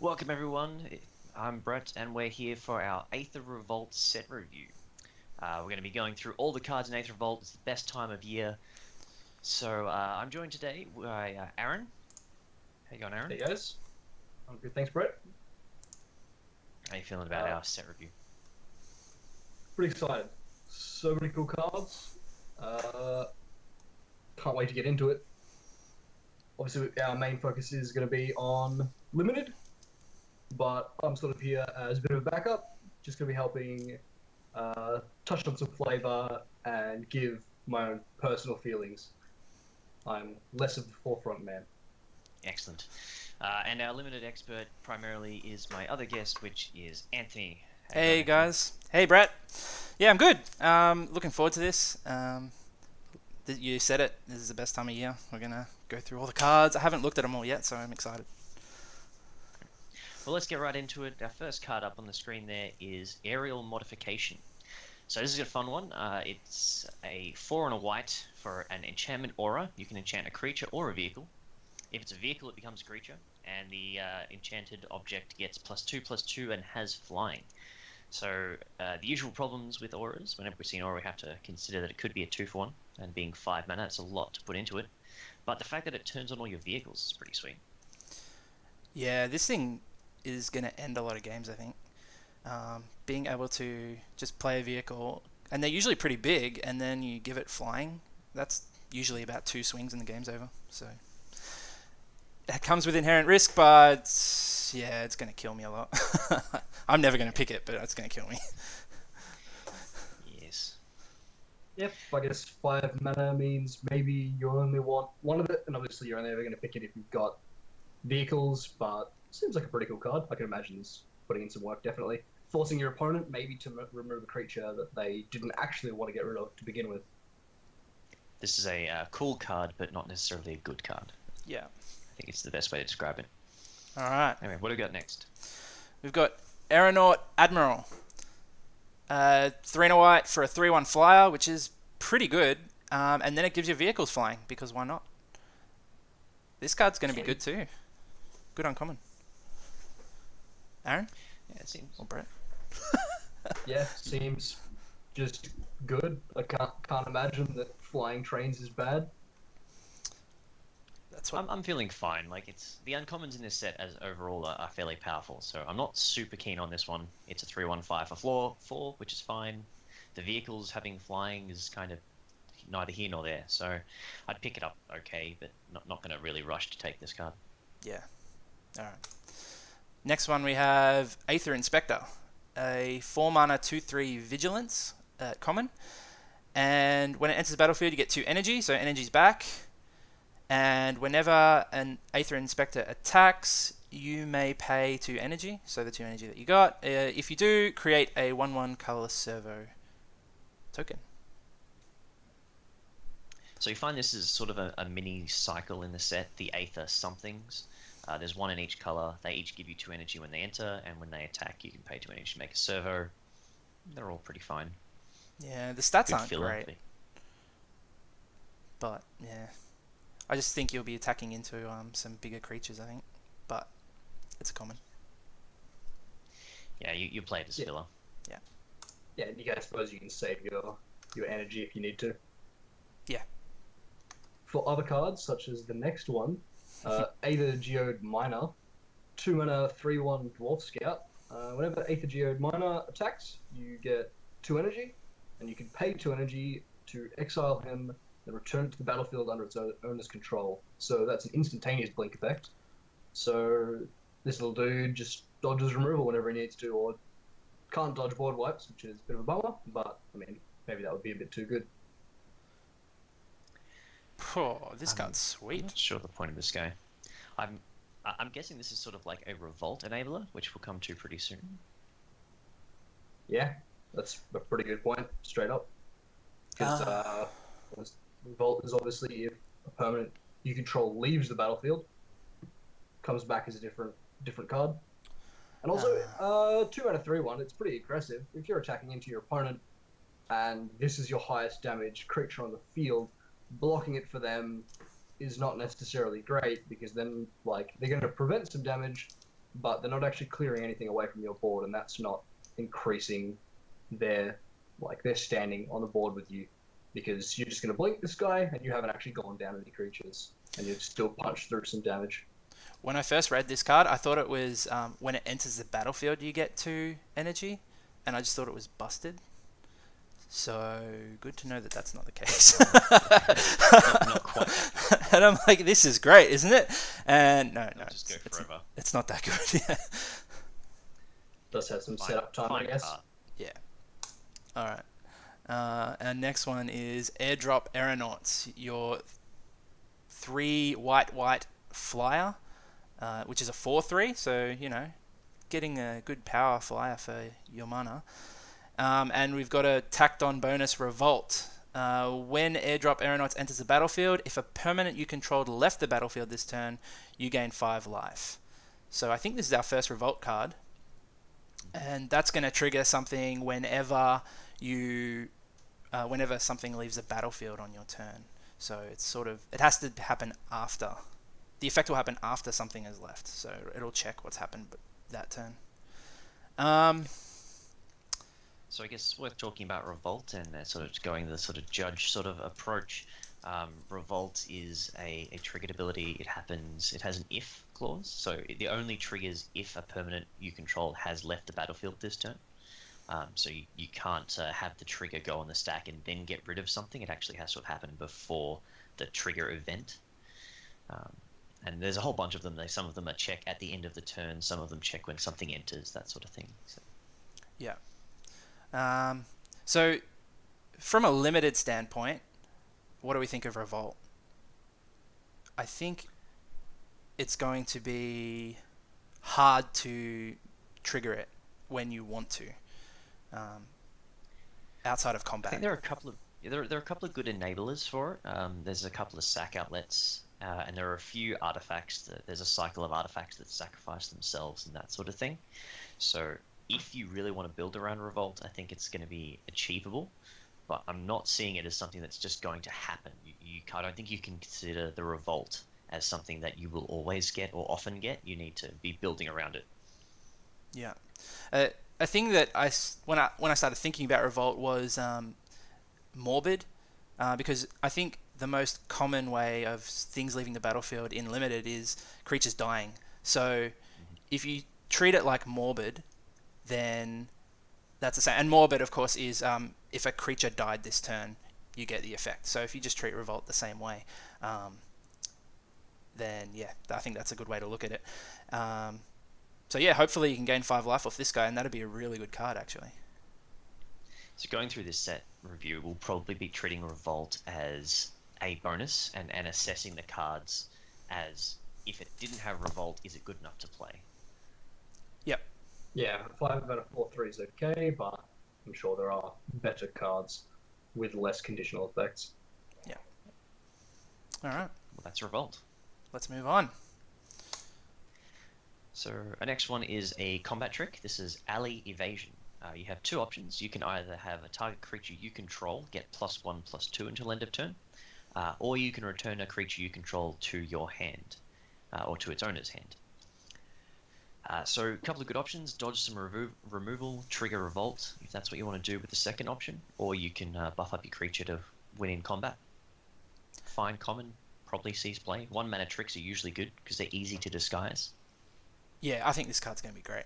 Welcome everyone, I'm Brett and we're here for our Aether Revolt set review. We're going to be going through all the cards in Aether Revolt. It's the best time of year. So I'm joined today by Aaron. How you going, Aaron? Hey guys, I'm good. Thanks, Brett. How you feeling about our set review? Pretty excited. So many cool cards. Uh, can't wait to get into it. Obviously, our main focus is going to be on limited, but I'm sort of here as a bit of a backup. Just going to be helping touch on some flavor and give my own personal feelings. I'm less of the forefront man. Excellent. And our limited expert primarily is my other guest, which is Anthony. How you Hey going, Anthony? guys. Hey Brett. Yeah, I'm good. Looking forward to this. You said it. This is the best time of year. We're gonna go through all the cards. I haven't looked at them all yet, so I'm excited. Well, let's get right into it. Our first card up on the screen there is Aerial Modification. So this is a fun one. It's a 4 and a white for an enchantment aura. You can enchant a creature or a vehicle. If it's a vehicle, it becomes a creature, and the enchanted object gets +2/+2 and has flying. So the usual problems with auras, whenever we see an aura, we have to consider that it could be a 2-for-1, and being 5 mana, it's a lot to put into it. But the fact that it turns on all your vehicles is pretty sweet. Yeah, this thing is gonna end a lot of games, I think. Being able to just play a vehicle, and they're usually pretty big, and then you give it flying. That's usually about 2 swings and the game's over. So that comes with inherent risk, but yeah, it's gonna kill me a lot. I'm never gonna pick it, but it's gonna kill me. Yes. Yep, I guess 5 mana means maybe you only want one of it, and obviously you're only ever going to pick it if you've got vehicles, but seems like a pretty cool card. I can imagine this putting in some work, definitely. Forcing your opponent maybe to remove a creature that they didn't actually want to get rid of to begin with. This is a cool card, but not necessarily a good card. Yeah. I think it's the best way to describe it. All right. Anyway, what do we got next? We've got Aeronaut Admiral. 3 and a white for a 3/1 flyer, which is pretty good. And then it gives you vehicles flying, because why not? This card's going to be good too. Good uncommon. Aaron? Yeah, it seems. Or Brett? Yeah, seems just good. I can't imagine that flying trains is bad. That's what. I'm feeling fine. Like it's the uncommons in this set as overall are fairly powerful, so I'm not super keen on this one. It's a 3/1/5 for floor 4, which is fine. The vehicles having flying is kind of neither here nor there, so I'd pick it up okay, but not going to really rush to take this card. Yeah. All right. Next one we have Aether Inspector. A 4 mana 2/3 Vigilance, common. And when it enters the battlefield, you get 2 energy, so energy's back. And whenever an Aether Inspector attacks, you may pay 2 energy, so the 2 energy that you got. If you do, create a 1/1 colorless servo token. So you find this is sort of a mini cycle in the set, the Aether somethings. There's 1 in each color. They each give you 2 energy when they enter, and when they attack, you can pay 2 energy to make a servo. They're all pretty fine. Yeah, the stats Good aren't filler. great, but yeah. I just think you'll be attacking into some bigger creatures, I think. But it's a common. Yeah, you play it as Yeah. filler. Yeah, and you guys suppose you can save your energy if you need to. Yeah. For other cards, such as the next one, Aether Geode Miner, 2 mana 3/1 Dwarf Scout. Whenever Aether Geode Miner attacks, you get 2 energy, and you can pay 2 energy to exile him and return it to the battlefield under its owner's control. So that's an instantaneous blink effect. So this little dude just dodges removal whenever he needs to, or can't dodge board wipes, which is a bit of a bummer, but I mean, maybe that would be a bit too good. Oh, this I'm card's sweet. not sure the point of this guy. I'm guessing this is sort of like a revolt enabler, which we'll come to pretty soon. Yeah, that's a pretty good point, straight up. Because Revolt is obviously if a permanent you control leaves the battlefield, comes back as a different card. And also, 2 out of 3/1, it's pretty aggressive. If you're attacking into your opponent, and this is your highest damage creature on the field, blocking it for them is not necessarily great, because then like they're going to prevent some damage, but they're not actually clearing anything away from your board, and that's not increasing their their standing on the board with you, because you're just going to blink this guy and you haven't actually gone down any creatures, and you've still punched through some damage. When I first read this card, I thought it was when it enters the battlefield you get 2 energy, and I just thought it was busted. So good to know that that's not the case. Not quite. And I'm like, this is great, isn't it? And no, Just go forever. it's not that good. Yeah. Does have some setup time, I guess. Yeah. All right. Our next one is Airdrop Aeronauts, your 3 white flyer, which is a 4/3. So getting a good power flyer for your mana. And we've got a tacked on bonus Revolt. When Airdrop Aeronauts enters the battlefield, if a permanent you controlled left the battlefield this turn, you gain 5 life. So I think this is our first Revolt card. And that's going to trigger something whenever something leaves the battlefield on your turn. So it has to happen after. The effect will happen after something has left. So it'll check what's happened that turn. So I guess it's worth talking about Revolt and sort of going the sort of judge sort of approach. Revolt is a triggered ability. It has an if clause, so the only triggers if a permanent you control has left the battlefield this turn. So you can't have the trigger go on the stack and then get rid of something. It actually has to have happened before the trigger event. And there's a whole bunch of them. Some of them are check at the end of the turn. Some of them check when something enters, that sort of thing. So. Yeah. So from a limited standpoint, what do we think of Revolt? I think it's going to be hard to trigger it when you want to, outside of combat. I think there are a couple of good enablers for it. There's a couple of sack outlets, and there are a few artifacts. There's a cycle of artifacts that sacrifice themselves and that sort of thing. So if you really want to build around Revolt, I think it's going to be achievable. But I'm not seeing it as something that's just going to happen. I don't think you can consider the Revolt as something that you will always get or often get. You need to be building around it. Yeah. A thing that when I started thinking about Revolt was Morbid, because I think the most common way of things leaving the battlefield in Limited is creatures dying. So if you treat it like Morbid, then that's the same. And Morbid, of course, is if a creature died this turn, you get the effect. So if you just treat Revolt the same way, then yeah, I think that's a good way to look at it. So yeah, hopefully you can gain 5 life off this guy, and that'd be a really good card, actually. So going through this set review, we'll probably be treating Revolt as a bonus and assessing the cards as, if it didn't have Revolt, is it good enough to play? Yep. Yeah, 5 out of 4/3 is okay, but I'm sure there are better cards with less conditional effects. Yeah. All right. Well, that's Revolt. Let's move on. So our next one is a combat trick. This is Alley Evasion. You have 2 options. You can either have a target creature you control get +1/+2 until end of turn, or you can return a creature you control to your hand, or to its owner's hand. So a couple of good options: dodge some removal, trigger Revolt, if that's what you want to do with the second option, or you can buff up your creature to win in combat. Fine common probably sees play. 1 mana tricks are usually good because they're easy to disguise. Yeah, I think this card's going to be great.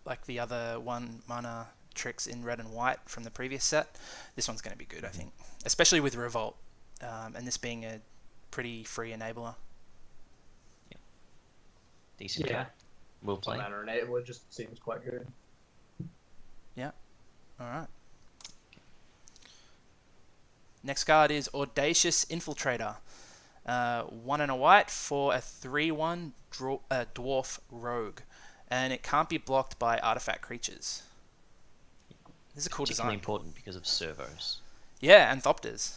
Like the other 1 mana tricks in red and white from the previous set, this one's going to be good, I think. Especially with Revolt, and this being a pretty free enabler. Yeah. Decent card. We'll play. 1 mana enabler just seems quite good. Yeah. All right. Next card is Audacious Infiltrator. 1 and a white for a 3/1 dwarf rogue, and it can't be blocked by artifact creatures. This is a cool design. Particularly important because of servos. Yeah, and Thopters.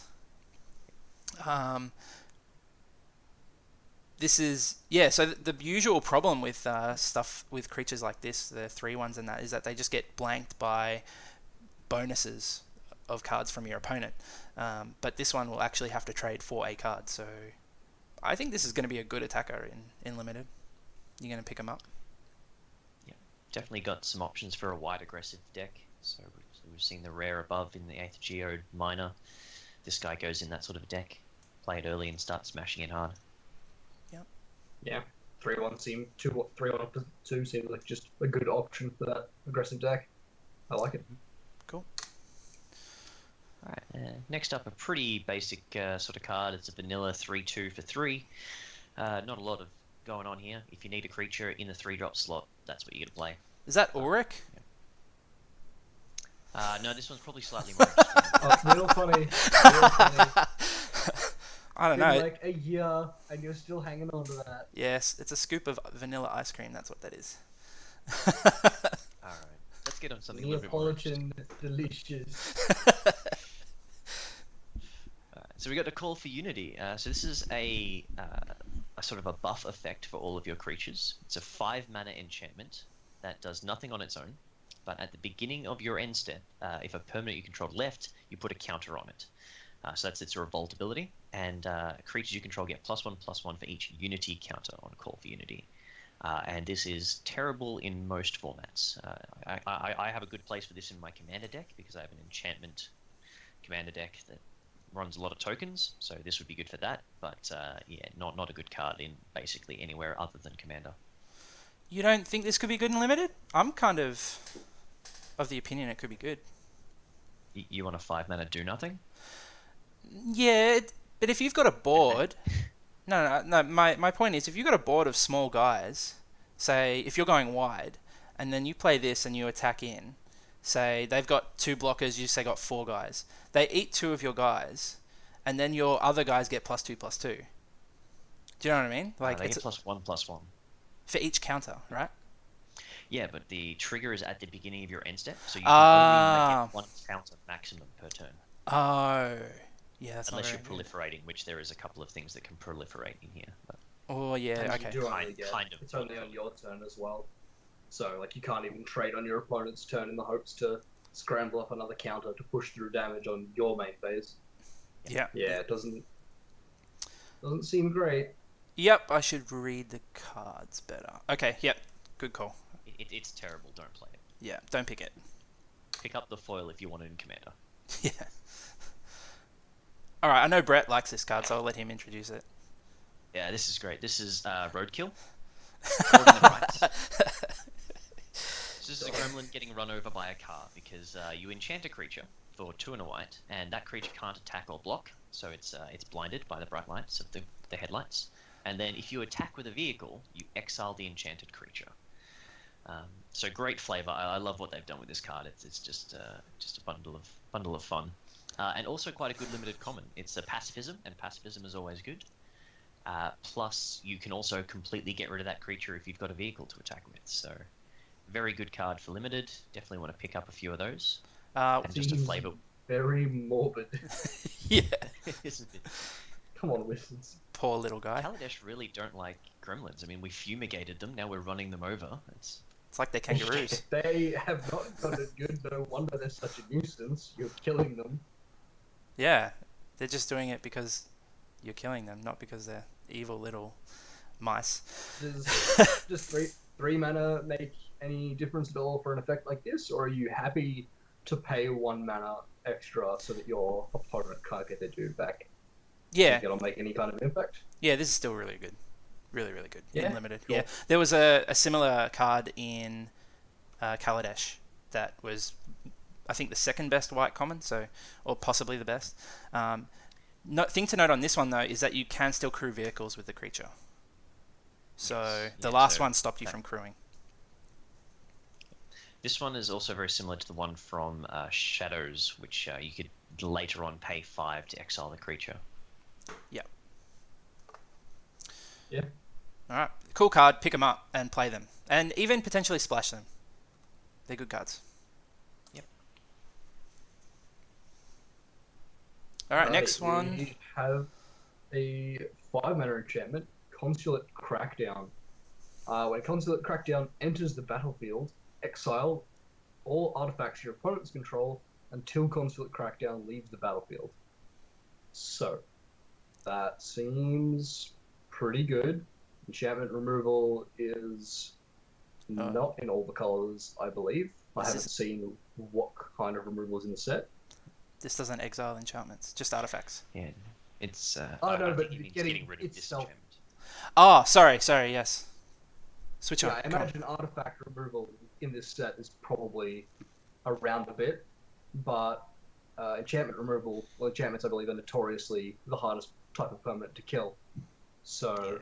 This is so the usual problem with stuff with creatures like this, the 3/1s and that, is that they just get blanked by bonuses of cards from your opponent. But this one will actually have to trade for a card, so I think this is going to be a good attacker in Limited. You're going to pick him up? Definitely got some options for a wide aggressive deck. So we've seen the rare above in the Aether Geode Miner. This guy goes in that sort of deck. Play it early and start smashing it hard. Yeah, 3-1 seemed 3-1 up to 2 seemed like just a good option for that aggressive deck. I like it. Cool. Alright, next up, a pretty basic sort of card. It's a vanilla 3/2 for 3. Not a lot of going on here. If you need a creature in the 3-drop slot, that's what you're going to play. Is that Ulrich? No, this one's probably slightly more interesting. Oh, it's real funny. Real funny. I don't Been know. like a year and you're still hanging on to that. Yes, it's a scoop of vanilla ice cream. That's what that is. Alright, let's get on something a little bit more interesting. Neapolitan delicious. So we got a Call for Unity. So this is a sort of a buff effect for all of your creatures. It's a 5-mana enchantment that does nothing on its own, but at the beginning of your end step, if a permanent you control left, you put a counter on it. So that's its revolt ability, and creatures you control get +1/+1 for each Unity counter on Call for Unity. And this is terrible in most formats. I have a good place for this in my commander deck because I have an enchantment commander deck that runs a lot of tokens, so this would be good for that. But yeah, not a good card in basically anywhere other than commander. You don't think this could be good in limited? I'm kind of the opinion it could be good. You want a 5-mana do nothing? Yeah, but if you've got a board... No, my point is, if you've got a board of small guys, say, if you're going wide, and then you play this and you attack in, say, they've got 2 blockers, you say got 4 guys. They eat 2 of your guys, and then your other guys get +2/+2. Do you know what I mean? Like they it's get +1/+1. for each counter, right? Yeah, but the trigger is at the beginning of your end step, so you can only get 1 counter maximum per turn. Oh, yeah, that's unless not you're proliferating, which there is a couple of things that can proliferate in here. But oh yeah, And okay. you do only get, kind of. it's only on your turn as well. So like you can't even trade on your opponent's turn in the hopes to scramble up another counter to push through damage on your main phase. Yeah. Yeah, it doesn't seem great. Yep, I should read the cards better. Okay, yep, good call. It's terrible. Don't play it. Yeah, don't pick it. Pick up the foil if you want it in commander. Yeah. All right, I know Brett likes this card, so I'll let him introduce it. Yeah, this is great. This is Roadkill. Holding the rights. So this is a gremlin getting run over by a car because you enchant a creature for 2 and a white, and that creature can't attack or block, so it's blinded by the bright lights of the headlights. And then if you attack with a vehicle, you exile the enchanted creature. So great flavor. I love what they've done with this card. It's just a bundle of fun. And also quite a good limited common. It's a pacifism, and pacifism is always good. Plus, you can also completely get rid of that creature if you've got a vehicle to attack with. So, very good card for limited. Definitely want to pick up a few of those. And just a flavor. Very morbid. Yeah. Isn't it? Come on, Wizards. Poor little guy. Kaladesh really don't like gremlins. I mean, we fumigated them. Now we're running them over. It's like they're kangaroos. They have not done it good. No wonder they're such a nuisance. You're killing them. Yeah, they're just doing it because you're killing them, not because they're evil little mice. Does just three mana make any difference at all for an effect like this, or are you happy to pay 1 mana extra so that your opponent can't get their due back? Yeah. Think it'll make any kind of impact? Yeah, this is still really good. Really, really good. Yeah, In limited. cool. Yeah. There was a similar card in Kaladesh that was, I think, the second best white common, or possibly the best. Thing to note on this one, though, is that you can still crew vehicles with the creature. So Yes. the Yeah, last so one stopped you from crewing. This one is also very similar to the one from Shadows, which you could later on pay 5 to exile the creature. Yep. Yeah. All right. Cool card. Pick them up and play them. And even potentially splash them. They're good cards. Yep. All right, next one. We have a 5-mana enchantment, Consulate Crackdown. When Consulate Crackdown enters the battlefield, exile all artifacts your opponents control until Consulate Crackdown leaves the battlefield. So, that seems pretty good. Enchantment removal is Oh. Not in all the colors, I believe. I This haven't is- seen what kind of removal is in the set. This doesn't exile enchantments, just artifacts. Yeah, it's. Oh no, I but think he means getting getting rid of itself. disenchantment. Oh, sorry, yes. Switch on. Yeah, I Come on. imagine artifact removal in this set is probably around a bit, but enchantment removal, well, enchantments I believe are notoriously the hardest type of permanent to kill. So Yeah.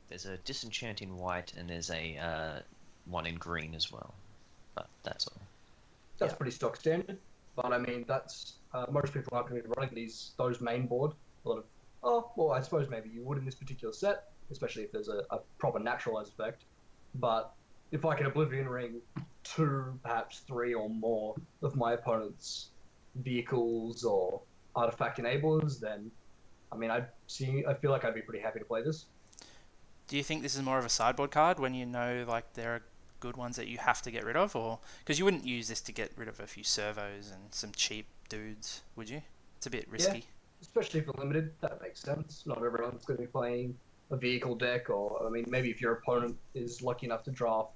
There's a disenchant in white, and there's a one in green as well. But that's all. that's pretty stock standard. But I mean, that's most people aren't going to be running those main board. A lot of I suppose maybe you would in this particular set, especially if there's a proper naturalize effect. But if I can Oblivion Ring 2, perhaps 3 or more of my opponent's vehicles or artifact enablers, then I mean, I feel like I'd be pretty happy to play this. Do you think this is more of a sideboard card when you know like there are good ones that you have to get rid of, or because you wouldn't use this to get rid of a few servos and some cheap dudes, would you? It's a bit risky. Especially for limited, that makes sense. Not everyone's going to be playing a vehicle deck, or I mean, maybe if your opponent is lucky enough to draft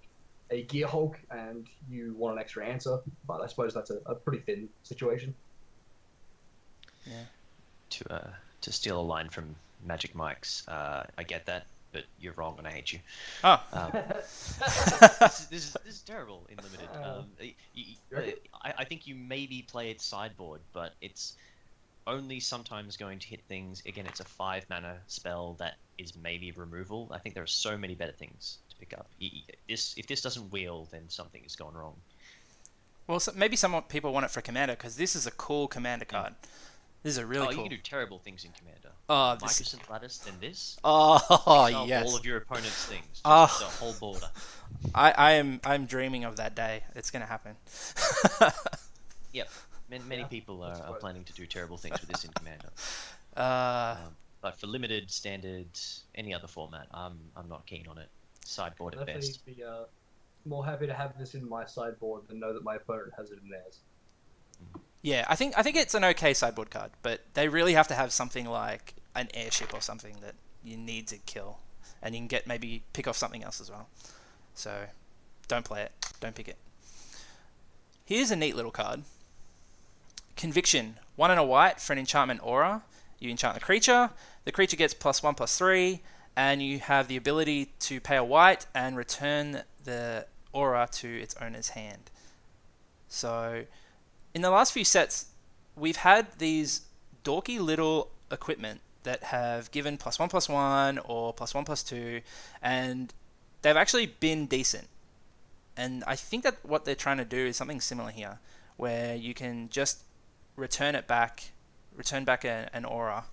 a Gear Hulk and you want an extra answer, but I suppose that's a pretty thin situation. Yeah. To steal a line from Magic Mike's, I get that, but you're wrong, and I hate you. Oh. This is terrible in limited. I think you maybe play it sideboard, but it's only sometimes going to hit things. Again, it's a 5 mana spell that is maybe removal. I think there are so many better things to pick up. If this doesn't wheel, then something has gone wrong. Well, maybe some people want it for Commander because this is a cool Commander card. This is a really cool. You can do terrible things in Commander. Oh, Microsynth Lattice, then this. Oh, Exile yes. all of your opponent's things. Oh. Just the whole border. I'm dreaming of that day. It's gonna happen. Yep. Many people are planning to do terrible things with this in Commander. But for limited, standard, any other format, I'm not keen on it. Sideboard at Definitely best. be more happy to have this in my sideboard than know that my opponent has it in theirs. Yeah, I think it's an okay sideboard card, but they really have to have something like an airship or something that you need to kill, and you can maybe pick off something else as well. So, don't play it. Don't pick it. Here's a neat little card. Conviction. 1 and a white for an enchantment aura. You enchant the creature. The creature gets +1/+3, and you have the ability to pay a white and return the aura to its owner's hand. So, in the last few sets, we've had these dorky little equipment that have given +1/+1 or +1/+2, and they've actually been decent. And I think that what they're trying to do is something similar here, where you can just return back an aura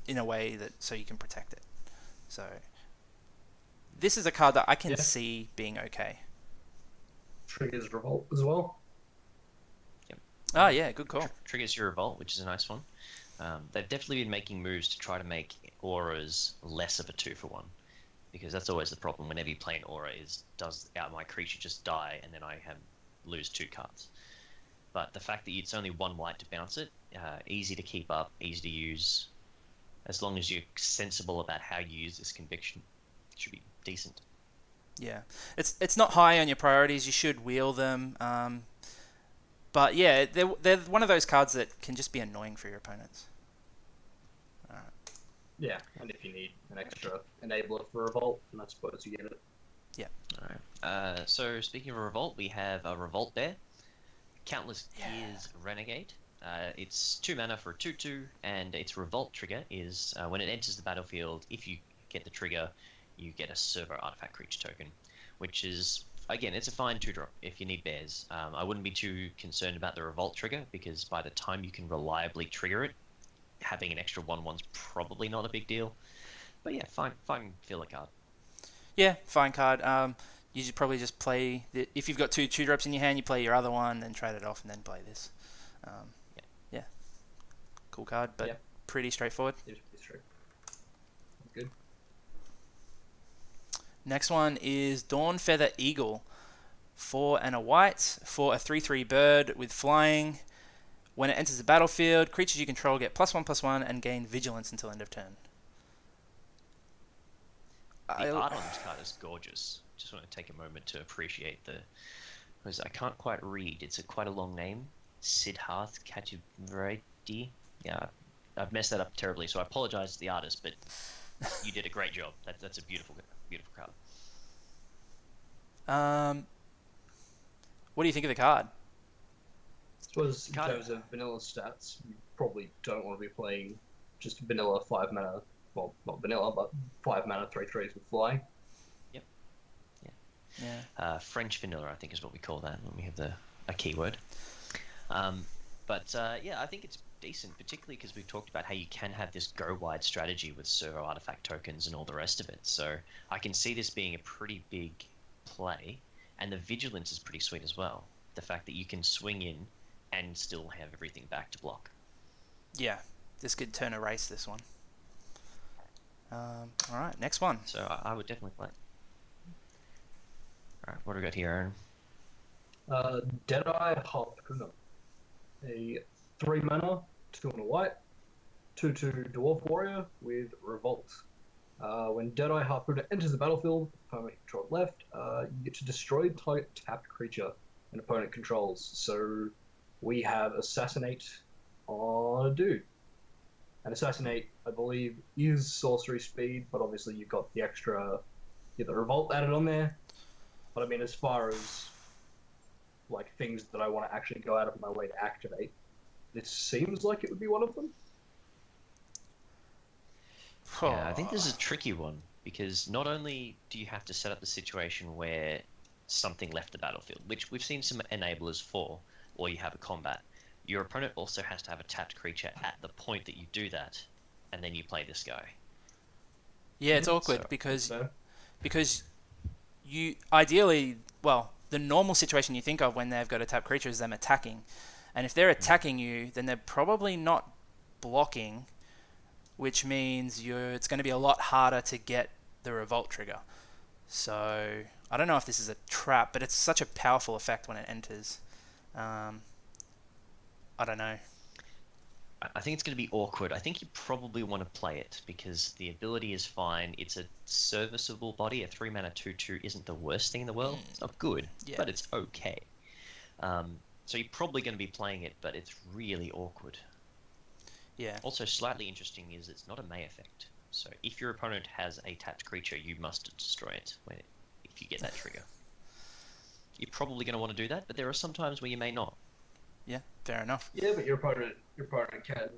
in a way that so you can protect it. So this is a card that I can see being okay. Triggers Revolt as well. Oh yeah, good call. Triggers your Revolt, which is a nice one. They've definitely been making moves to try to make auras less of a 2-for-1, because that's always the problem. Whenever you play an aura, does my creature just die and then I lose 2 cards? But the fact that it's only 1 white to bounce it, easy to keep up, easy to use, as long as you're sensible about how you use this conviction, it should be decent. Yeah, it's not high on your priorities. You should wheel them. But yeah, they're one of those cards that can just be annoying for your opponents. Alright. Yeah, and if you need an extra enabler for Revolt, then I suppose you get it. Yeah. Alright. So speaking of Revolt, we have a Revolt Bear. Countless Gears Renegade. It's 2 mana for a 2/2, and its Revolt trigger is when it enters the battlefield, if you get the trigger, you get a servo artifact creature token, which is, again, it's a fine 2-drop if you need bears. I wouldn't be too concerned about the Revolt trigger, because by the time you can reliably trigger it, having an extra 1/1's probably not a big deal. But yeah, fine filler card. Yeah, fine card. You should probably just play if you've got 2 2-drops in your hand, you play your other one, then trade it off, and then play this. Yeah. Cool card, but pretty straightforward. It's pretty straight. Good. Next one is Dawn Feather Eagle. 4 and a white for a 3/3 bird with flying. When it enters the battlefield, creatures you control get +1/+1 and gain vigilance until end of turn. The art on this card is gorgeous. Just want to take a moment to appreciate because I can't quite read. It's quite a long name. Siddharth Chaturvedi. Yeah, I've messed that up terribly, so I apologize to the artist, but you did a great job. That's a beautiful card. What do you think of the card? I suppose in terms of vanilla stats, you probably don't want to be playing just vanilla 5 mana. Well, not vanilla, but 5 mana 3/3s with flying. Yep. Yeah. French vanilla, I think, is what we call that when we have a keyword. Yeah, I think it's decent, particularly because we've talked about how you can have this go-wide strategy with servo artifact tokens and all the rest of it. So I can see this being a pretty big play, and the vigilance is pretty sweet as well. The fact that you can swing in and still have everything back to block. Yeah, this could turn a race, this one. All right, next one. So I would definitely play. All right, what do we got here, Aaron? Deadeye Harpooner. A 3 mana, 2 and a white, 2/2 Dwarf Warrior with Revolt. When Deadeye Harpooner enters the battlefield, opponent controlled left, you get to destroy target tapped creature an opponent controls. So we have Assassinate on a dude. And Assassinate, I believe, is sorcery speed, but obviously you've got the extra, the Revolt added on there. But I mean, as far as like things that I want to actually go out of my way to activate, this seems like it would be one of them. Yeah, I think this is a tricky one, because not only do you have to set up the situation where something left the battlefield, which we've seen some enablers for, or you have a combat, your opponent also has to have a tapped creature at the point that you do that, and then you play this guy. Yeah, it's awkward because you ideally, well, the normal situation you think of when they've got a tapped creature is them attacking, and if they're attacking you, then they're probably not blocking, which means it's going to be a lot harder to get the Revolt trigger. So I don't know if this is a trap, but it's such a powerful effect when it enters. I don't know. I think it's going to be awkward. I think you probably want to play it because the ability is fine. It's a serviceable body. A 3 mana 2/2 isn't the worst thing in the world. It's not good, but it's okay. So you're probably going to be playing it, but it's really awkward. Yeah. Also, slightly interesting is it's not a May effect. So if your opponent has a tapped creature, you must destroy it if you get that trigger. You're probably going to want to do that, but there are some times where you may not. Yeah, fair enough. Yeah, but your opponent can,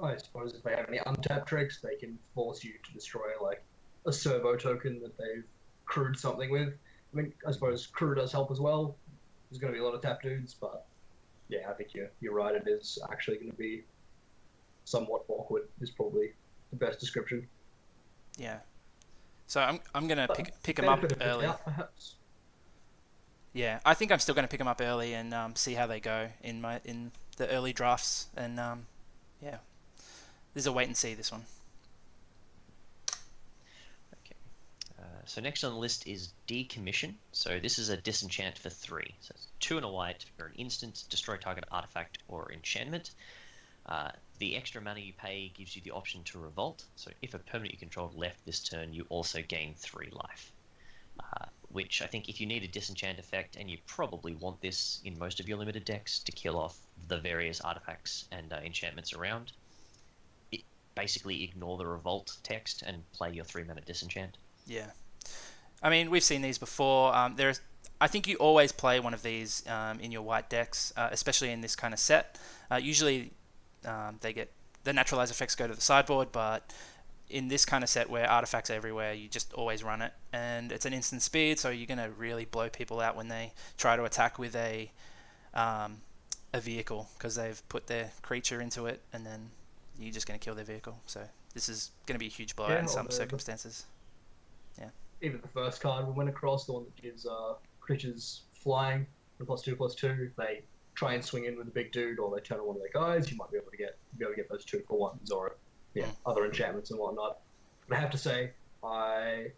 I suppose, if they have any untapped tricks, they can force you to destroy like a servo token that they've crewed something with. I mean, I suppose crew does help as well. There's going to be a lot of tap dudes, but yeah, I think you're right. It is actually going to be somewhat awkward. Is probably the best description. Yeah. So I'm gonna pick them up early. Out, perhaps. Yeah, I think I'm still gonna pick them up early and see how they go in the early drafts, and yeah, this is a wait and see, this one. Okay. So next on the list is Decommission. So this is a disenchant for 3. So it's 2 and a white for an instant, destroy target artifact or enchantment. The extra mana you pay gives you the option to revolt. So if a permanent you control left this turn, you also gain 3 life. Which I think if you need a disenchant effect, and you probably want this in most of your limited decks to kill off the various artifacts and enchantments around, basically ignore the revolt text and play your 3 mana disenchant. Yeah. I mean, we've seen these before. I think you always play one of these in your white decks, especially in this kind of set. Usually the naturalize effects go to the sideboard, but in this kind of set where artifacts are everywhere, you just always run it, and it's an instant speed, so you're going to really blow people out when they try to attack with a vehicle, because they've put their creature into it, and then you're just going to kill their vehicle. So this is going to be a huge blowout in some circumstances. Yeah. Even the first card we went across, the one that gives creatures flying, the +2/+2, they try and swing in with a big dude, or they turn on one of their guys, you might be able to get those 2-for-1s, or other enchantments and whatnot. But I have to say, I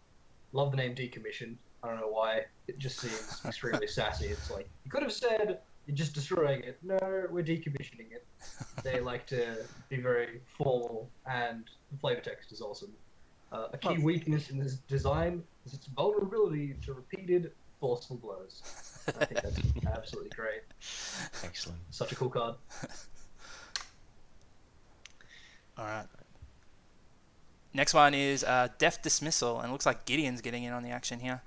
love the name Decommission. I don't know why. It just seems extremely sassy. It's like, you could have said you're just destroying it. No, we're decommissioning it. They like to be very formal, and the flavor text is awesome. A key weakness in this design is its vulnerability to repeated forceful blows. I think that's absolutely great. Excellent. Such a cool card. All right. Next one is Death Dismissal, and it looks like Gideon's getting in on the action here.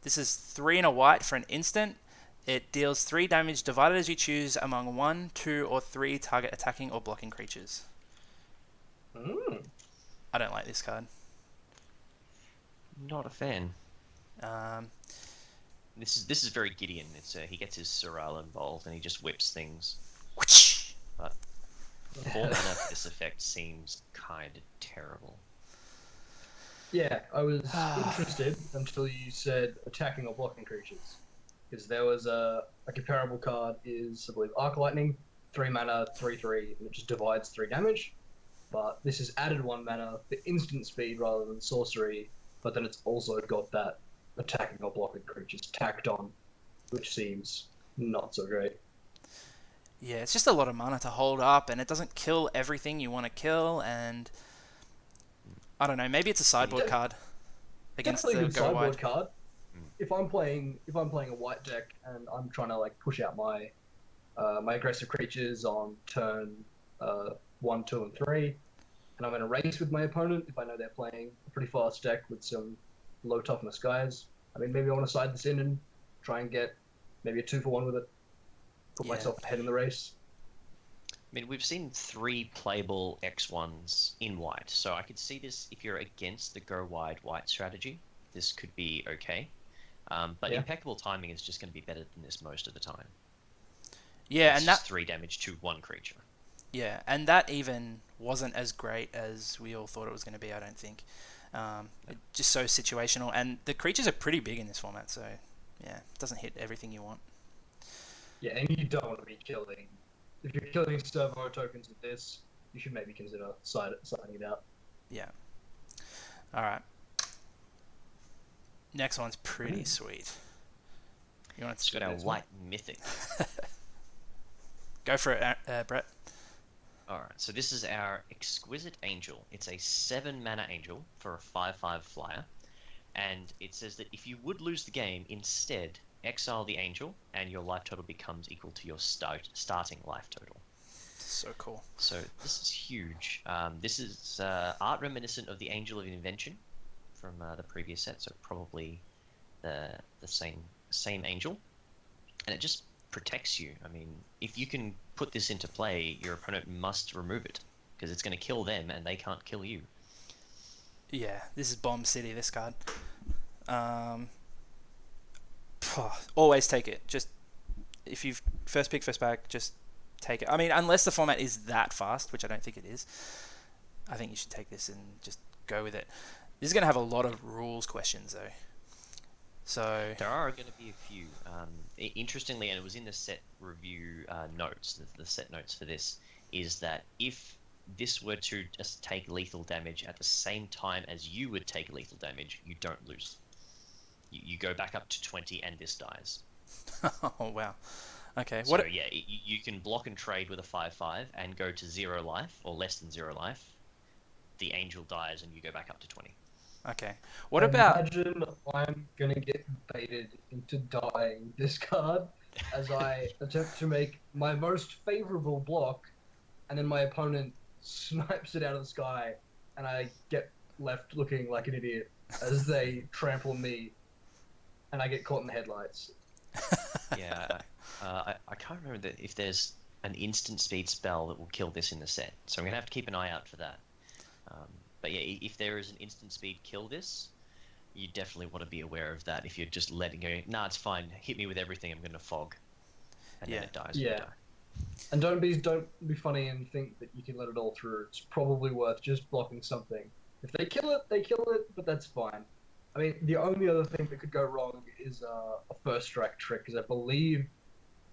This is 3 and a white for an instant. It deals 3 damage divided as you choose among 1, 2, or 3 target attacking or blocking creatures. I don't like this card. Not a fan. Um, This is very Gideon. It's he gets his Sorrel involved and he just whips things. whoosh! But 4 mana for this effect seems kind of terrible. Yeah, I was interested until you said attacking or blocking creatures. Because there was a comparable card is, I believe, Arc Lightning, 3 mana, 3/3, and it just divides 3 damage. But this has added 1 mana for instant speed rather than sorcery, but then it's also got that attacking or blocking creatures tacked on, which seems not so great. Yeah, it's just a lot of mana to hold up, and it doesn't kill everything you want to kill, and I don't know, maybe it's a sideboard card against Definitely the a good go sideboard wide. card. If I'm playing a white deck and I'm trying to like push out my my aggressive creatures on turn 1, 2, and 3, and I'm in a race with my opponent, if I know they're playing a pretty fast deck with some low toughness guys, I mean, maybe I want to side this in and try and get maybe a 2-for-1 with it. Put myself ahead in the race. I mean, we've seen 3 playable X1s in white, so I could see this if you're against the go wide white strategy. This could be okay. But impeccable timing is just going to be better than this most of the time. Yeah, it's and just that 3 damage to 1 creature. Yeah, and that even wasn't as great as we all thought it was going to be, I don't think. Just so situational, and the creatures are pretty big in this format, so yeah, it doesn't hit everything you want. Yeah, and you don't want to be killing. If you're killing servo tokens with this, you should maybe consider siding it out. Yeah. All right. Next one's pretty sweet. You want to It's got our white mythic. Go for it, Brett. Alright, so this is our Exquisite Angel. It's a 7 mana angel for a 5/5 flyer. And it says that if you would lose the game, instead, exile the angel, and your life total becomes equal to your starting life total. So cool. So this is huge. This is art reminiscent of the Angel of Invention from the previous set, so probably the same angel. And it just protects you. I mean, if you can put this into play, your opponent must remove it, because it's going to kill them and they can't kill you. Yeah, this is Bomb City, this card. Always take it. Just, if you've first pick, first back, just take it. I mean, unless the format is that fast, which I don't think it is, I think you should take this and just go with it. This is going to have a lot of rules questions, though. So there are going to be a few. Interestingly, and it was in the set review notes, the set notes for this, is that if this were to just take lethal damage at the same time as you would take lethal damage, you don't lose. You go back up to 20 and this dies. Oh, wow. Okay. So yeah, you can block and trade with a 5/5 and go to 0 life or less than 0 life. The angel dies and you go back up to 20. Okay. What about... Imagine I'm gonna get baited into dying this card as I attempt to make my most favorable block, and then my opponent snipes it out of the sky, and I get left looking like an idiot as they trample me, and I get caught in the headlights. Yeah, I can't remember if there's an instant speed spell that will kill this in the set, so I'm gonna have to keep an eye out for that. But yeah, if there is an instant speed kill this, you definitely want to be aware of that. If you're just letting it go, nah, it's fine, hit me with everything, I'm gonna fog, and then it dies. Yeah. You die. And don't be funny and think that you can let it all through. It's probably worth just blocking something. If they kill it, they kill it, but that's fine. I mean, the only other thing that could go wrong is a first strike trick, because I believe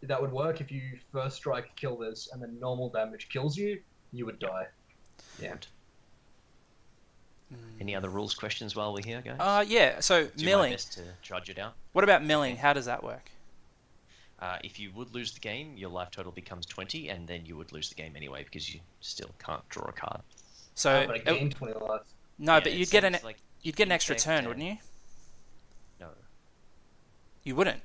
that would work if you first strike kill this and then normal damage kills you, you would die. Yeah. Any other rules questions while we're here, guys? Yeah. So Do milling. my best to judge it out. What about milling? How does that work? If you would lose the game, your life total becomes 20, and then you would lose the game anyway because you still can't draw a card. So But I gained 20 life. No, Yeah, but it you'd get sounds like an extra infect turn, and- wouldn't you? No. You wouldn't.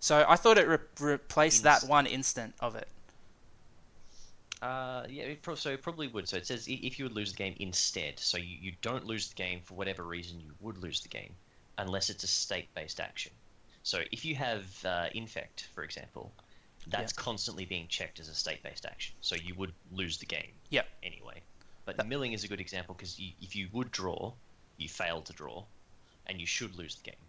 So I thought it replaced that Inst- one instant of it. Yeah, so it probably would. So it says if you would lose the game instead. So you don't lose the game for whatever reason you would lose the game, unless it's a state-based action. So if you have infect, for example, that's constantly being checked as a state-based action. So you would lose the game. Yep. Anyway, but milling is a good example because if you would draw, you fail to draw, and you should lose the game,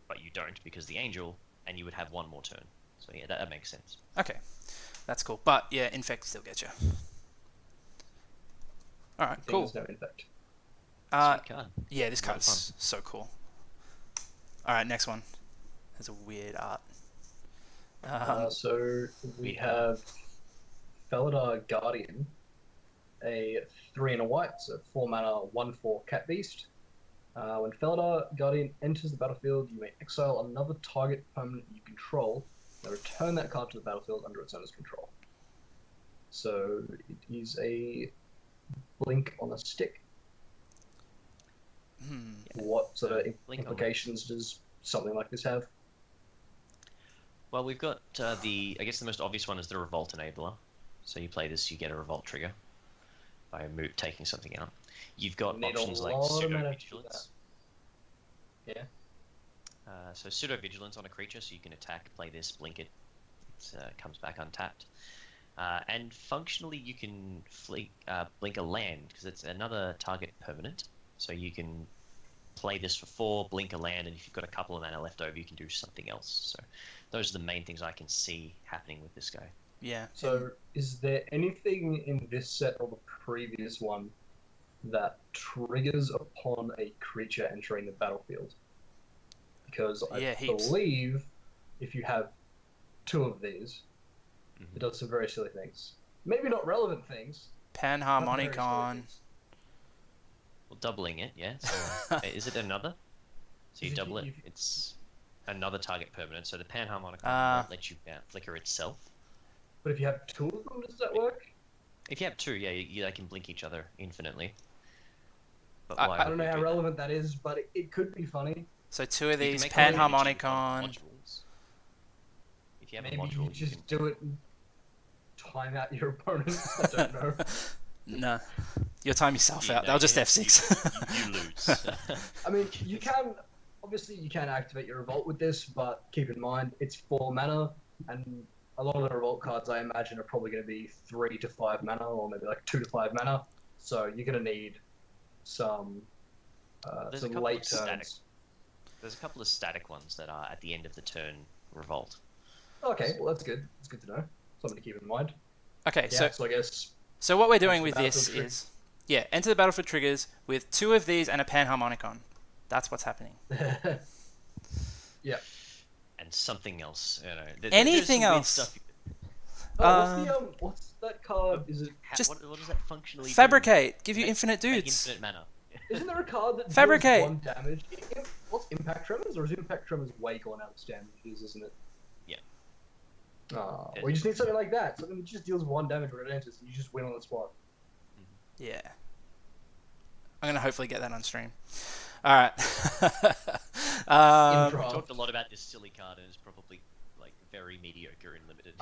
but you don't because the angel, and you would have one more turn. So yeah, that makes sense. Okay, that's cool. But yeah, infect still gets you. All right, cool. There's no infect. Sweet card. Yeah, this A lot of card's so cool. All right, next one. Has a weird art. So we have Felidar Guardian, a 3 and a white, so 4 mana, 1/4 cat beast. When Felidar Guardian enters the battlefield, you may exile another target permanent you control, and return that card to the battlefield under its owner's control. So it is a blink on a stick. What sort of implications does something like this have? Well, we've got I guess the most obvious one is the Revolt enabler. So you play this, you get a Revolt trigger by taking something out. You've got Need a options like lot of Pseudo mana to do Vigilance. Yeah. So Pseudo Vigilance on a creature, so you can attack, play this, blink it. It comes back untapped. And functionally, you can blink a land because it's another target permanent. So you can play this for 4, blink a land, and if you've got a couple of mana left over, you can do something else. So those are the main things I can see happening with this guy. Yeah. So is there anything in this set or the previous one that triggers upon a creature entering the battlefield? Because I heaps. believe if you have 2 of these, it does some very silly things. Maybe not relevant things. Panharmonicon. Well, doubling it, yeah. So, is it another? So you double it, it's another target permanent. So the Panharmonicon won't let you flicker itself. But if you have 2 of them, does that work? If you have 2, yeah, they can blink each other infinitely. But I don't know how relevant that is, but it could be funny. So 2 of You can these, make one Panharmonicon. modules. If you have Maybe a module, you just do it and time out your opponent. I don't know. No. You'll time yourself out. No, They'll just you- F6. You lose. I mean, you can activate your revolt with this, but keep in mind it's 4 mana, and a lot of the revolt cards I imagine are probably going to be 3 to 5 mana, or maybe like 2 to 5 mana. So you're going to need some There's a couple late of static. turns. There's a couple of static ones that are at the end of the turn revolt. Okay, well that's good. It's good to know. Something to keep in mind. Okay, Yeah, so I guess so what we're doing Enter with the this battlefield is, enter the battlefield triggers with 2 of these and a Panharmonicon. That's what's happening. yeah. And something else, Anything there's else? some weird stuff. What's that card? Is it? Just what does that functionally do? Fabricate. Give you Make- infinite make dudes. Infinite mana. Isn't there a card that Fabricate. deals 1 damage? What's Impact Tremors, or is Impact Tremors way gone out of standard, isn't it? Yeah. Oh, we just need something like that. Something that just deals 1 damage when it enters, and you just win on the spot. Yeah. I'm going to hopefully get that on stream. Alright. In We draft. talked a lot about this silly card, and it's probably like very mediocre in limited.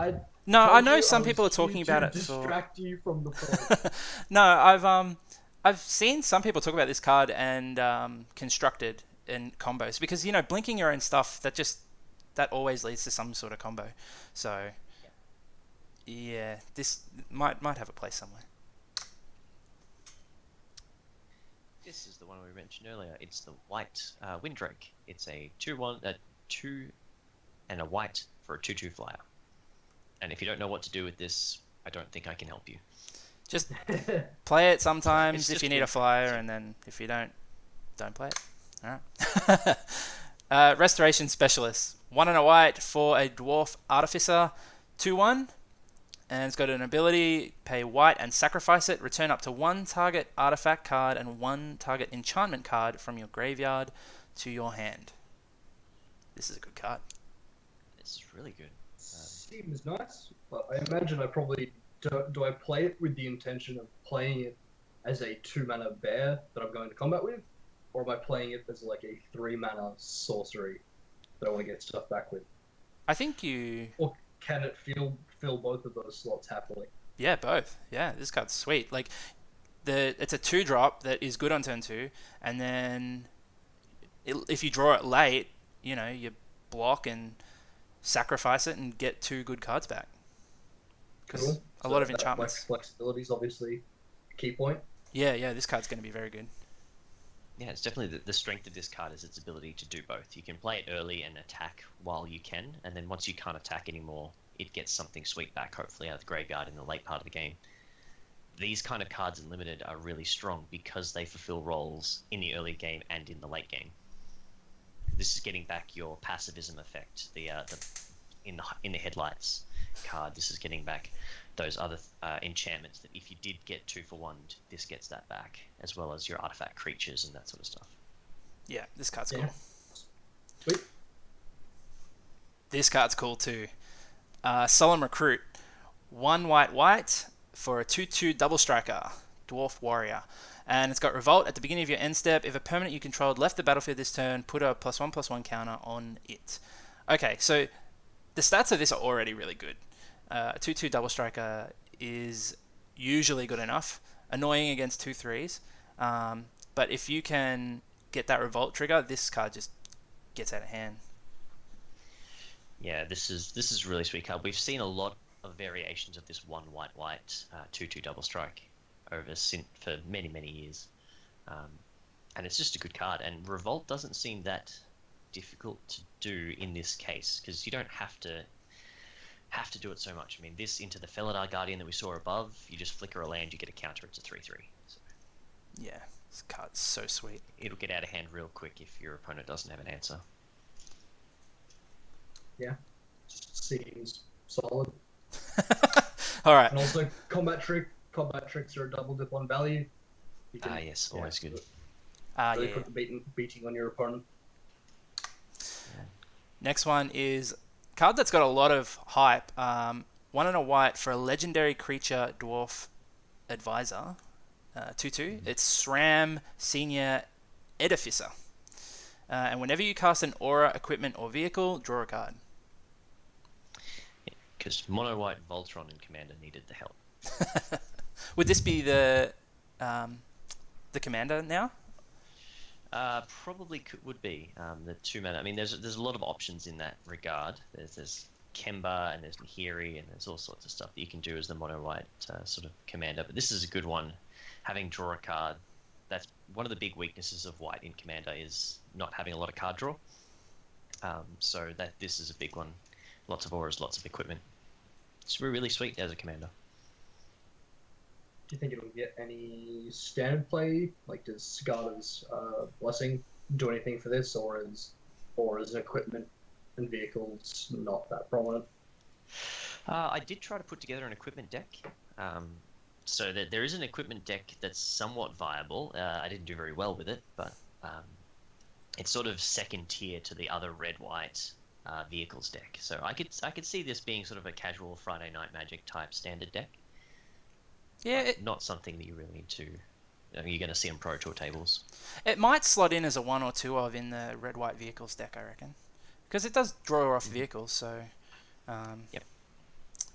No, I Told know you some I people are was talking here about to it for... distract you from the point. No, I've seen some people talk about this card and constructed in combos because blinking your own stuff that always leads to some sort of combo. So yeah, this might have a place somewhere. This is the one we mentioned earlier. It's the white Windrake. It's a 2/1, 2 and a white for a 2/2 flyer. And if you don't know what to do with this, I don't think I can help you. Just play it sometimes It's if just you need a good. flyer, and then if you don't play it. All right. Restoration Specialist. 1 and a white for a Dwarf Artificer. 2/1. And it's got an ability, pay white and sacrifice it. Return up to 1 target artifact card and 1 target enchantment card from your graveyard to your hand. This is a good card. This is really good. Seems nice, but I imagine I probably do I play it with the intention of playing it as a 2-mana bear that I'm going to combat with, or am I playing it as like a 3-mana sorcery that I want to get stuff back with? I think you. Or can it fill both of those slots happily? Yeah, both. Yeah, this card's sweet. Like it's a 2-drop that is good on turn 2, and then if you draw it late, you block and sacrifice it and get 2 good cards back. Because Cool. a So lot of that enchantments. flexibility is obviously a key point. Yeah, this card's going to be very good. Yeah, it's definitely the strength of this card is its ability to do both. You can play it early and attack while you can, and then once you can't attack anymore, it gets something sweet back, hopefully out of the graveyard in the late part of the game. These kind of cards in Limited are really strong because they fulfill roles in the early game and in the late game. This is getting back your passivism effect, the in the headlights card. This is getting back those other enchantments that if you did get 2 for 1, this gets that back, as well as your artifact creatures and that sort of stuff. Yeah, this card's Yeah. cool. Sweet. This card's cool too. Solemn Recruit. 1 white for a 2/2 double striker, Dwarf Warrior. And it's got Revolt at the beginning of your end step. If a permanent you controlled left the battlefield this turn, put a +1/+1 counter on it. Okay, so the stats of this are already really good. A 2/2 double striker is usually good enough. Annoying against 2/3s. But if you can get that Revolt trigger, this card just gets out of hand. Yeah, this is a really sweet card. We've seen a lot of variations of this 1 white 2/2 double strike for many years, and it's just a good card. And Revolt doesn't seem that difficult to do in this case because you don't have to do it so much. I mean, this into the Felidar Guardian that we saw above, you just flicker a land, you get a counter. It's a 3/3. So Yeah, this card's so sweet. it'll get out of hand real quick if your opponent doesn't have an answer. Yeah. Just seems solid. All right. And also combat tricks are a double dip on value. You can, Yes, always good. Really Yeah. put the beating on your opponent. Next one is a card that's got a lot of hype. 1 and a white for a legendary creature dwarf advisor. 2/2. It's SRAM Senior Edificer. And whenever you cast an aura, equipment, or vehicle, draw a card. Because mono white Voltron and Commander needed the help. Would this be the commander now? Probably would be the 2 mana. I mean, there's a lot of options in that regard. There's Kemba and there's Nahiri and there's all sorts of stuff that you can do as the mono white sort of commander. But this is a good one. Having draw a card, that's one of the big weaknesses of white in commander is not having a lot of card draw. So this is a big one. Lots of auras, lots of equipment. It's really sweet as a commander. Do you think it'll get any standard play? Like, does Sigarda's Blessing do anything for this, or is equipment and vehicles not that prominent? I did try to put together an equipment deck. So that there is an equipment deck that's somewhat viable. I didn't do very well with it, but it's sort of second tier to the other red-white vehicles deck. So I could see this being sort of a casual Friday Night Magic type standard deck. Yeah, Not something that you really need to. You're going to see on Pro Tour tables. it might slot in as a 1 or 2 of in the red-white vehicles deck, I reckon. Because it does draw off vehicles, so... Yep.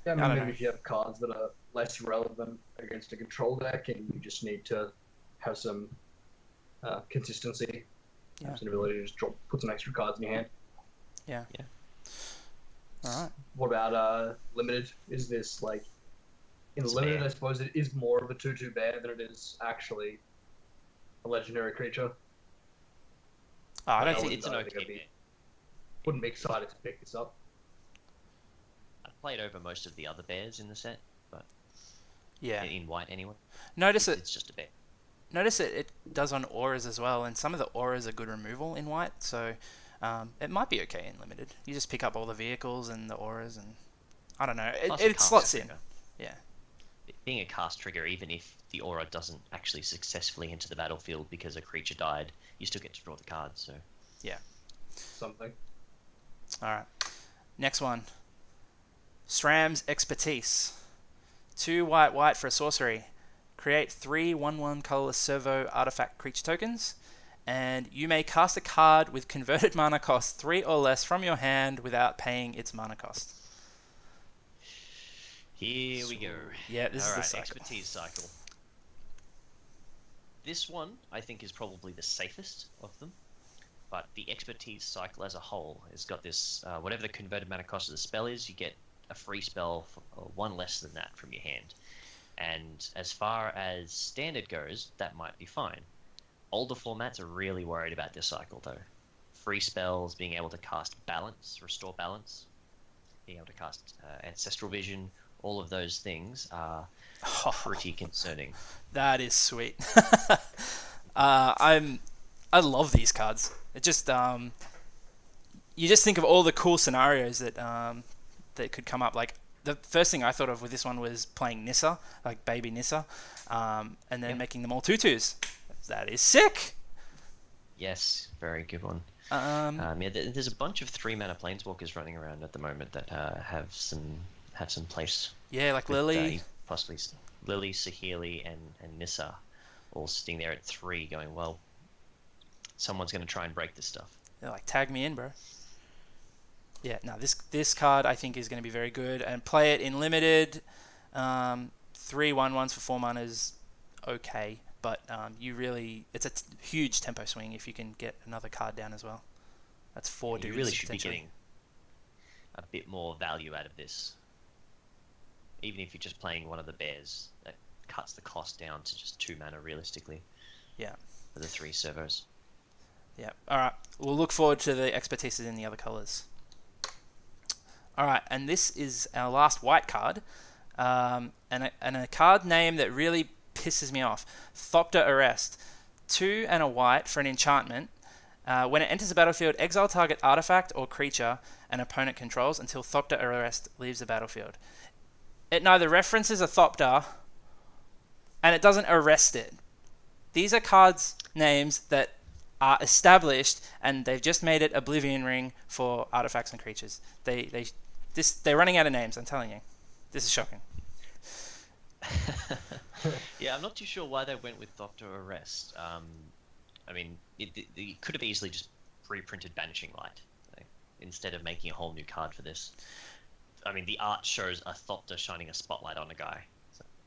Yeah, I mean, I don't maybe know. if you have cards that are less relevant against a control deck, and you just need to have some consistency, Yeah. have some ability to just put some extra cards in your hand. Yeah. All right. What about limited? Is this like in It's limited? bear. I suppose it is more of a 2/2 bear than it is actually a legendary creature. Oh, I don't Yeah, think... It's an I think okay I'd be- deck. Wouldn't be excited to pick this up. I've played over most of the other bears in the set, but Yeah. in white anyway. Notice it. It's just a bear. Notice it does on auras as well, and some of the auras are good removal in white, so it might be okay in limited. You just pick up all the vehicles and the auras, and I don't know. Plus a It cast slots in. trigger. Yeah. Being a cast trigger, even if the aura doesn't actually successfully enter the battlefield because a creature died, you still get to draw the card. So Something. All right. Next one. SRAM's Expertise. 2 white for a sorcery. create 3 1/1 colorless servo artifact creature tokens, and you may cast a card with converted mana cost 3 or less from your hand without paying its mana cost. Here we go. Yeah, this is the Alright, cycle. expertise cycle. This one, I think, is probably the safest of them. But the expertise cycle as a whole has got this, whatever the converted mana cost of the spell is, you get a free spell for one less than that from your hand. And as far as standard goes, that might be fine. Older formats are really worried about this cycle, though. Free spells, being able to cast balance, restore balance, being able to cast ancestral vision, all of those things are pretty concerning. That is sweet. I love these cards. It just you just think of all the cool scenarios that that could come up. Like the first thing I thought of with this one was playing Nissa, like baby Nissa, and then making them all 2/2s. That is sick. Yes, very good one. There's a bunch of 3-mana planeswalkers running around at the moment that have some place. Yeah, like with, Lily. Possibly Lily, Saheeli, and Nissa all sitting there at 3 going, well, someone's going to try and break this stuff. They're like, tag me in, bro. Yeah, no, this card I think is going to be very good. And play it in limited. 3 1/1s for 4 mana is okay. But it's a huge tempo swing if you can get another card down as well. That's 4 dudes. You really should be getting a bit more value out of this. Even if you're just playing one of the bears, that cuts the cost down to just 2 mana realistically. Yeah. For the 3 servos. Yeah. All right. We'll look forward to the expertises in the other colors. All right, and this is our last white card, and a card name that really pisses me off. Thopter Arrest. 2 and a white for an enchantment. When it enters the battlefield, exile target artifact or creature an opponent controls until Thopter Arrest leaves the battlefield. It neither references a Thopter, and it doesn't arrest it. These are cards names that are established, and they've just made it Oblivion Ring for artifacts and creatures. They're running out of names, I'm telling you. This is shocking. Yeah, I'm not too sure why they went with Thopter Arrest. I mean, it could have easily just reprinted Banishing Light instead of making a whole new card for this. I mean, the art shows a Thopter shining a spotlight on a guy.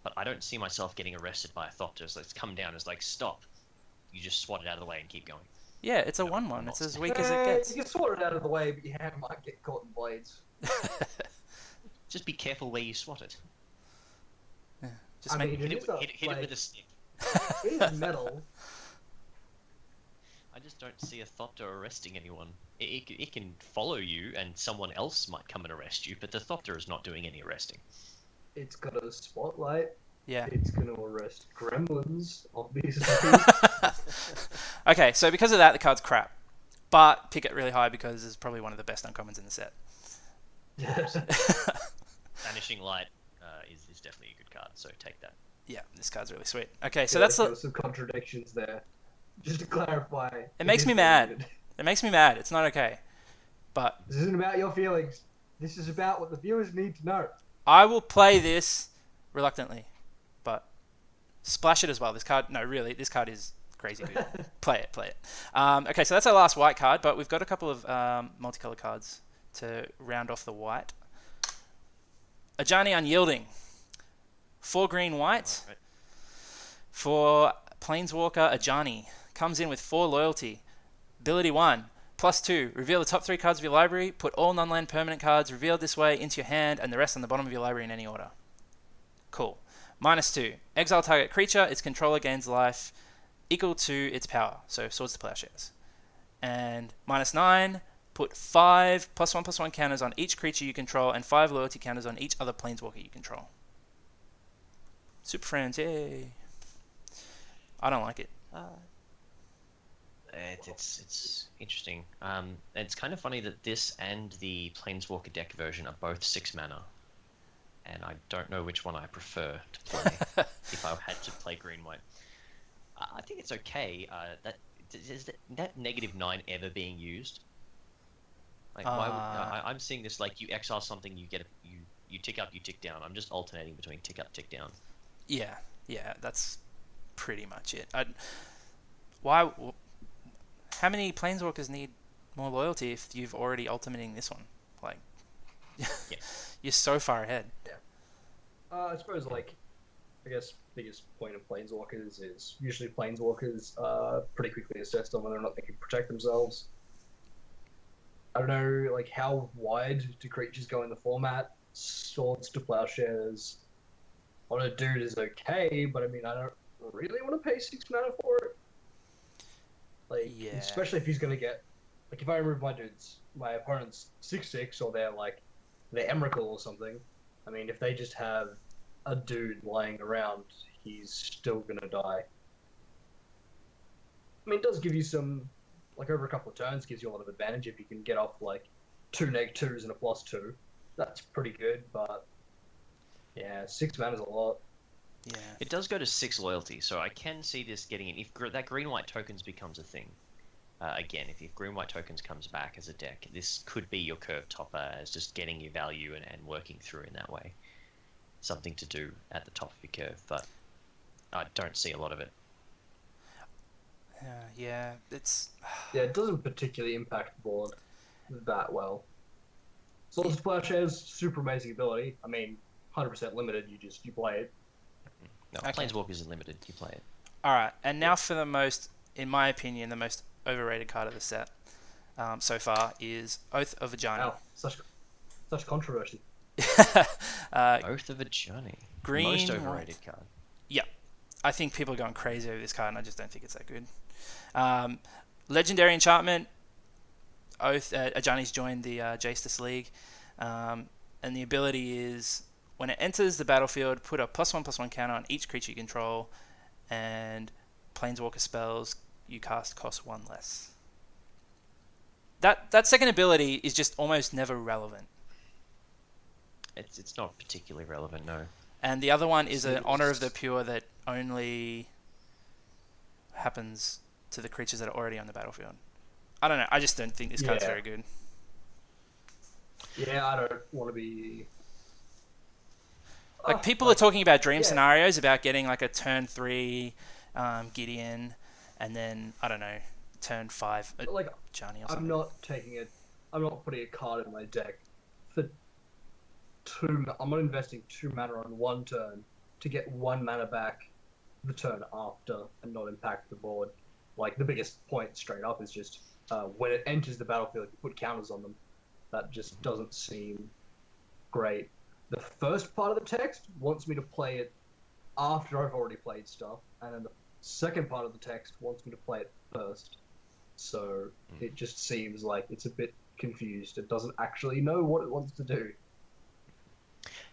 But I don't see myself getting arrested by a Thopter, so it's come down as like, stop. You just swat it out of the way and keep going. Yeah, it's a 1/1. It's as weak as it gets. You can swat it out of the way, but your hand might get caught in blades. Just be careful where you swat it. Yeah, hit it with a stick. It is metal. I just don't see a Thopter arresting anyone. It can follow you, and someone else might come and arrest you, but the Thopter is not doing any arresting. It's got a spotlight. Yeah. It's going to arrest gremlins, obviously. Okay, so because of that, the card's crap. But pick it really high because it's probably one of the best uncommons in the set. Vanishing Light is definitely a good card, so take that. Yeah, this card's really sweet. Okay, so that's there were some contradictions there. Just to clarify. It makes me mad. It makes me mad. It's not okay. But this isn't about your feelings. This is about what the viewers need to know. I will play this reluctantly, but splash it as well. This card is crazy good. Play it. Okay, so that's our last white card, but we've got a couple of multicolored cards to round off the white. Ajani Unyielding. 4 green white for Planeswalker Ajani. Comes in with 4 loyalty. Ability 1. +2. Reveal the top 3 cards of your library. Put all non-land permanent cards revealed this way into your hand and the rest on the bottom of your library in any order. Cool. -2. Exile target creature. Its controller gains life equal to its power. So Swords to Plowshares. And -9. Put 5 +1/+1 counters on each creature you control and 5 loyalty counters on each other Planeswalker you control. Super Friends, yay. I don't like it. It's interesting. It's kind of funny that this and the Planeswalker deck version are both 6 mana, and I don't know which one I prefer to play if I had to play green white. I think it's okay. Is that -9 ever being used? Like, why would, I'm seeing this like you exile something, you get you tick up, you tick down. I'm just alternating between tick up, tick down. Yeah, Yeah, that's pretty much it. Why? How many planeswalkers need more loyalty if you've already ultimating this one? Like, Yeah. you're so far ahead. I suppose, like, I guess biggest point of planeswalkers is usually planeswalkers are pretty quickly assessed on whether or not they can protect themselves. I don't know, like, how wide do creatures go in the format? Swords to Plowshares on a dude is okay, but I mean, I don't really want to pay 6 mana for it. Like, Yeah. especially if he's gonna get, like, if I remove my opponent's 6/6, or they're Emrakul or something. I mean, if they just have a dude lying around, he's still gonna die. I mean, it does give you some, like, over a couple of turns, gives you a lot of advantage if you can get off, like, 2 -2s and a +2. That's pretty good, but yeah, 6 mana is a lot. Yeah. It does go to 6 loyalty, so I can see this getting in. If that green-white tokens becomes a thing, again, if green-white tokens comes back as a deck, this could be your curve topper as just getting your value and working through in that way. Something to do at the top of your curve, but I don't see a lot of it. Yeah, it's... Yeah, it doesn't particularly impact the board that well. Swords to Plowshares, super amazing ability. I mean, 100% limited, you play it. No, Okay. Planeswalkers are limited, you play it. Alright, and now for the most, in my opinion, the most overrated card of the set so far is Oath of Ajani. Wow, such controversy. Oath of Ajani. Green, Most overrated card. I think people are going crazy over this card, and I just don't think it's that good. Legendary enchantment. Oath. Ajani's joined the Justice League, and the ability is when it enters the battlefield, put a +1/+1 counter on each creature you control, and planeswalker spells you cast cost 1 less. That second ability is just almost never relevant. It's not particularly relevant, no. And the other one is an Honor of the Pure that only happens to the creatures that are already on the battlefield. I don't know. I just don't think this card's very good. Yeah, I don't want to be... Like, people are talking about dream scenarios, about getting, like, a turn 3 Gideon, and then, I don't know, turn 5 like, Johnny or something. I'm not putting a card in my deck for 2... I'm not investing 2 mana on 1 turn to get 1 mana back the turn after and not impact the board. Like, the biggest point straight up is just when it enters the battlefield, you put counters on them. That just doesn't seem great. The first part of the text wants me to play it after I've already played stuff, and then the second part of the text wants me to play it first. So it just seems like it's a bit confused. It doesn't actually know what it wants to do.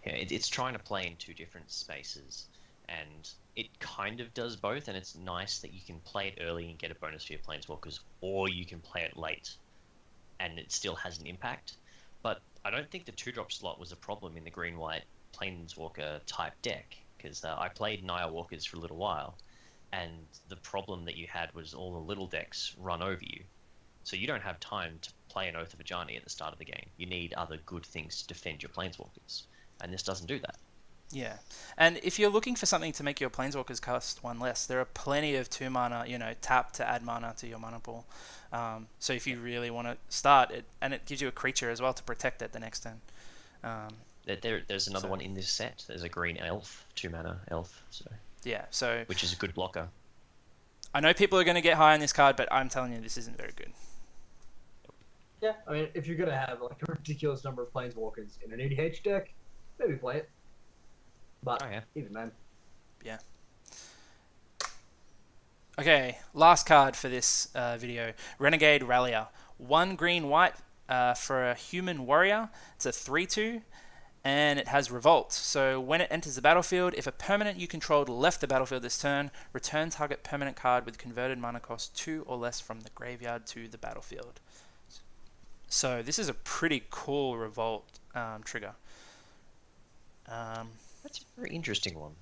Yeah, it's trying to play in 2 different spaces, and it kind of does both, and it's nice that you can play it early and get a bonus for your planeswalkers, or you can play it late and it still has an impact. But I don't think the 2-drop slot was a problem in the green-white planeswalker type deck, because I played Naya Walkers for a little while, and the problem that you had was all the little decks run over you. So you don't have time to play an Oath of Ajani at the start of the game. You need other good things to defend your planeswalkers, and this doesn't do that. Yeah, and if you're looking for something to make your planeswalkers cost 1 less, there are plenty of 2 mana, tap to add mana to your mana pool. So if you really want to start it, and it gives you a creature as well to protect it the next turn. There's another one in this set. There's a green elf, 2 mana elf. So which is a good blocker. I know people are going to get high on this card, but I'm telling you, this isn't very good. Yeah, I mean, if you're gonna have like a ridiculous number of planeswalkers in an EDH deck, maybe play it. But even then. Yeah. Okay, last card for this video. Renegade Rallier. 1 green-white for a human warrior. It's a 3/2, and it has Revolt. So when it enters the battlefield, if a permanent you controlled left the battlefield this turn, return target permanent card with converted mana cost 2 or less from the graveyard to the battlefield. So this is a pretty cool Revolt trigger. That's a very interesting one.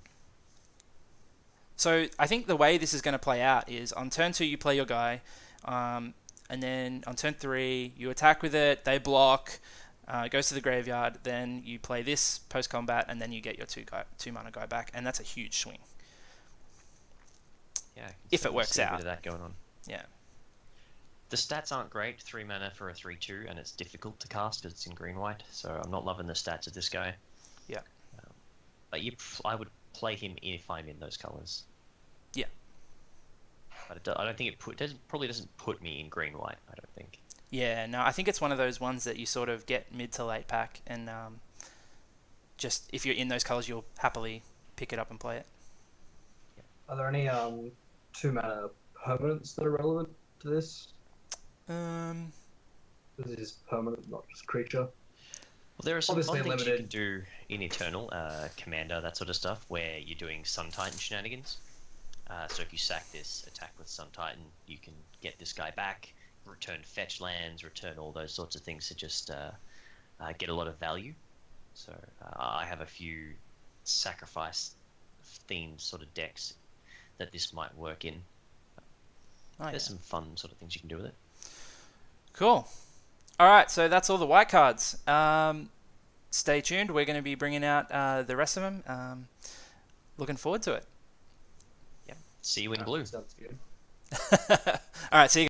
So I think the way this is going to play out is on turn 2 you play your guy, and then on turn 3 you attack with it, they block, it goes to the graveyard, then you play this post-combat, and then you get your 2 mana guy back, and that's a huge swing. Yeah, I can If it certainly works see a bit out. of that going on. Yeah. The stats aren't great, 3 mana for a 3/2, and it's difficult to cast because it's in green-white, so I'm not loving the stats of this guy. Yeah. But I would play him if I'm in those colors. Yeah. But I don't think probably doesn't put me in green-white, I don't think. Yeah, no, I think it's one of those ones that you sort of get mid to late pack, and just if you're in those colors, you'll happily pick it up and play it. Are there any 2 mana permanents that are relevant to this? Um, This is permanent, not just creature. Well, there are some Obviously fun things you limited. can do in Eternal, Commander, that sort of stuff, where you're doing Sun Titan shenanigans. So if you sack this, attack with Sun Titan, you can get this guy back, return fetch lands, return all those sorts of things to just get a lot of value. So I have a few sacrifice themed sort of decks that this might work in. There's some fun sort of things you can do with it. Cool. All right, so that's all the white cards. Stay tuned. We're going to be bringing out the rest of them. Looking forward to it. Yeah. See you in blue. Sounds good. All right, see you.